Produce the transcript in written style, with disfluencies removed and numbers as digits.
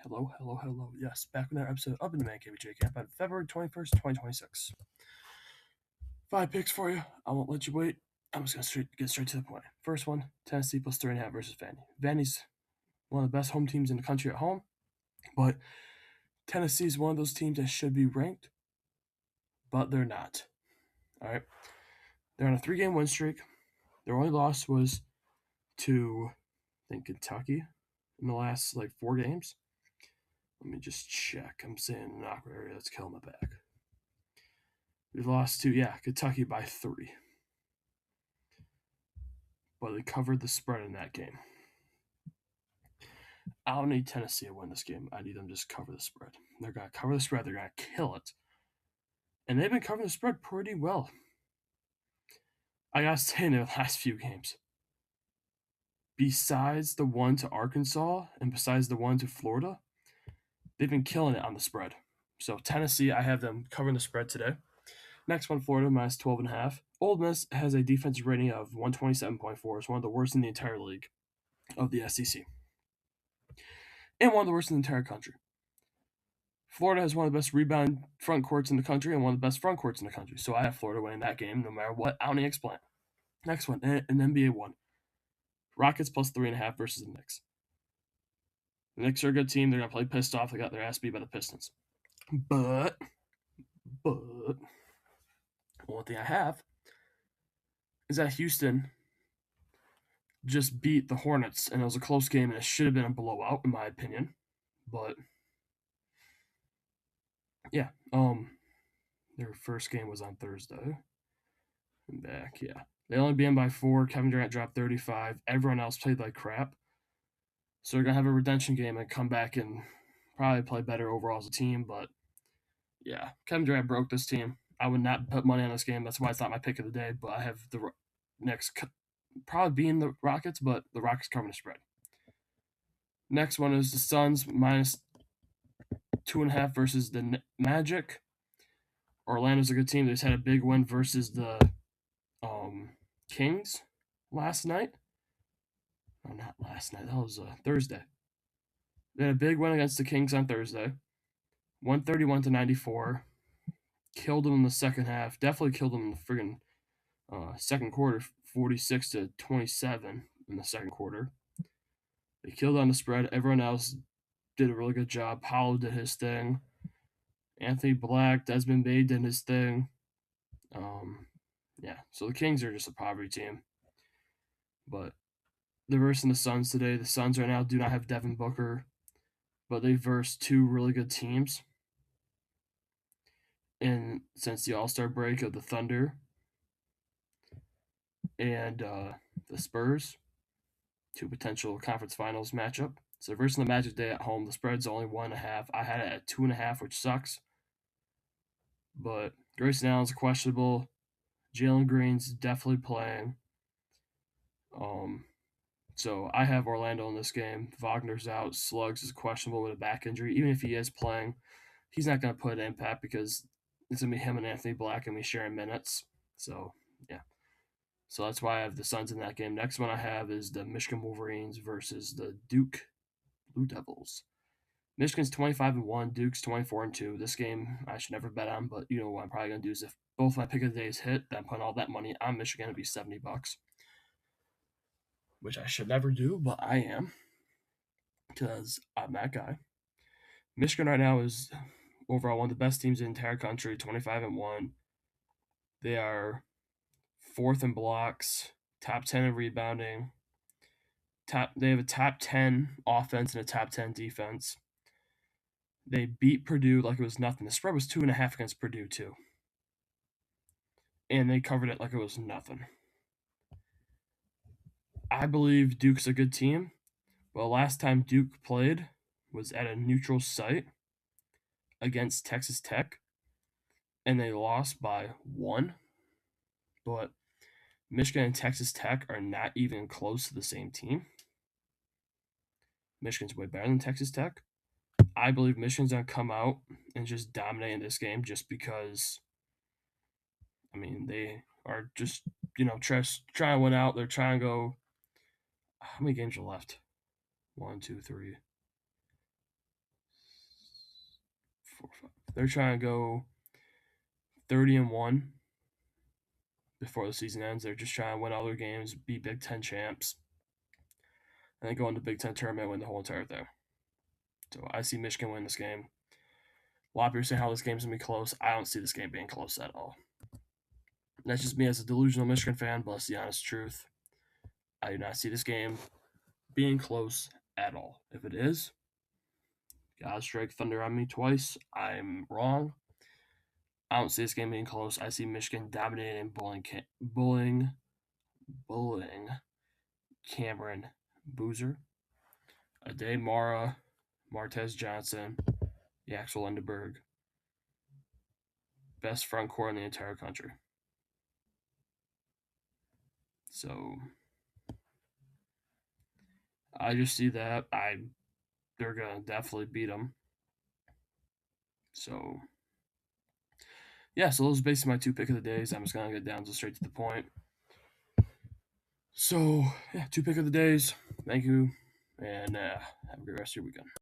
Hello. Yes, back with another episode of the Man Cave Jcamp on February 21st, 2026. 5 picks for you. I won't let you wait. I'm just going to get straight to the point. First one, Tennessee plus 3.5 versus Vandy. Vandy's one of the best home teams in the country at home, but Tennessee's one of those teams that should be ranked, but they're not. All right. They're on a 3-game win streak. Their only loss was to, I think, Kentucky in the last 4 games. Let me just check. I'm saying an awkward area that's killing my back. We lost to, Kentucky by 3. But they covered the spread in that game. I don't need Tennessee to win this game. I need them to just cover the spread. They're going to cover the spread. They're going to kill it. And they've been covering the spread pretty well. I got to say, in their last few games, besides the one to Arkansas and besides the one to Florida, they've been killing it on the spread. So Tennessee, I have them covering the spread today. Next one, Florida, minus 12.5. Ole Miss has a defensive rating of 127.4. It's one of the worst in the entire league of the SEC. And one of the worst in the entire country. Florida has one of the best rebound front courts in the country and one of the best front courts in the country. So I have Florida winning that game no matter what. I don't need to explain. Next one, an NBA one. Rockets plus 3.5 versus the Knicks. The Knicks are a good team. They're going to play pissed off. They got their ass beat by the Pistons. But, one thing I have is that Houston just beat the Hornets, and it was a close game, and it should have been a blowout, in my opinion. But, yeah, their first game was on Thursday. And back, yeah. They only beat them by 4. Kevin Durant dropped 35. Everyone else played like crap. So they're going to have a redemption game and come back and probably play better overall as a team. But, yeah, Kevin Durant broke this team. I would not put money on this game. That's why it's not my pick of the day. But I have the next probably being the Rockets, but the Rockets covering the spread. Next one is the Suns minus 2.5 versus the Magic. Orlando's a good team. They just had a big win versus the Kings last night. No, not last night. That was Thursday. They had a big win against the Kings on Thursday. 131-94. Killed them in the second half. Definitely killed them in the friggin' second quarter. 46-27 in the second quarter. They killed on the spread. Everyone else did a really good job. Powell did his thing. Anthony Black, Desmond Bane did his thing. So the Kings are just a poverty team. But they're versing the Suns today. The Suns right now do not have Devin Booker, but they versed 2 really good teams. And since the All-Star break of the Thunder and the Spurs, 2 potential conference finals matchup. So versus the Magic Day at home, the spread's only 1.5. I had it at 2.5, which sucks. But Grayson Allen's questionable. Jalen Green's definitely playing. So I have Orlando in this game. Wagner's out. Suggs is questionable with a back injury. Even if he is playing, he's not going to put an impact because it's going to be him and Anthony Black and me sharing minutes. So, yeah. So that's why I have the Suns in that game. Next one I have is the Michigan Wolverines versus the Duke Blue Devils. Michigan's 25-1, Duke's 24-2. This game I should never bet on, but you know what I'm probably going to do is if both my pick of the days hit, then I'm putting all that money on Michigan to be $70. Which I should never do, but I am. Because I'm that guy. Michigan right now is overall one of the best teams in the entire country, 25-1. They are 4th in blocks, top 10 in rebounding. They have a top 10 offense and a top 10 defense. They beat Purdue like it was nothing. The spread was 2.5 against Purdue, too. And they covered it like it was nothing. I believe Duke's a good team. Well, last time Duke played was at a neutral site against Texas Tech, and they lost by 1. But Michigan and Texas Tech are not even close to the same team. Michigan's way better than Texas Tech. I believe Michigan's going to come out and just dominate in this game just because, they are just, trying to win out. They're trying to go. How many games are left? 1, 2, 3. they're trying to go 30-1 before the season ends. They're just trying to win all their games, be Big Ten champs, and then go into the Big Ten tournament, win the whole entire thing. So I see Michigan win this game. A lot of people are saying how this game's gonna be close. I don't see this game being close at all. That's just me as a delusional Michigan fan, but it's the honest truth. I do not see this game being close at all. If it is, God strike thunder on me twice. I'm wrong. I don't see this game being close. I see Michigan dominating and bullying Cameron Boozer, Ade Mara, Martez Johnson, Yaxel Lindenberg. Best front court in the entire country. So I just see that. They're gonna definitely beat them. So yeah, so those are basically my two pick of the days. I'm just gonna get down to straight to the point. So yeah, two pick of the days. Thank you, and have a great rest of your weekend.